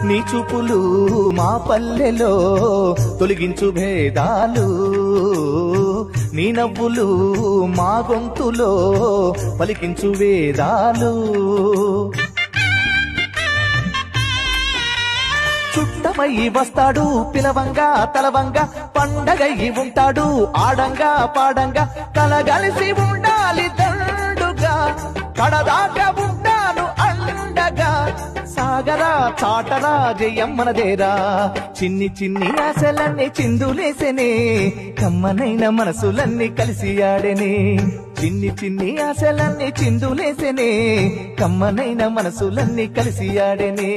నీ చూపులు మా పల్లెలో తొలగించు భేదాలు, నీ నవ్వులు మా గొంతులో పలికించు వేదాలు. చుట్టమయ్యి వస్తాడు పిలవంగా తలవంగా, పండగయ్యి ఉంటాడు ఆడంగా పాడంగా, కలగలిసి ఉండాలి దండుగా, కడదాకా ఉంటాను అండగా. సాగరా చాటరా జయమ్మనదేరా, చిన్ని చిన్ని ఆశలన్నీ చిందులేసెనే, కమ్మనైన మనసులన్నీ కలిసి ఆడెనే. చిన్ని చిన్ని ఆశలన్నీ చిందులేసెనే, కమ్మనైన మనసులన్నీ కలిసి ఆడెనే.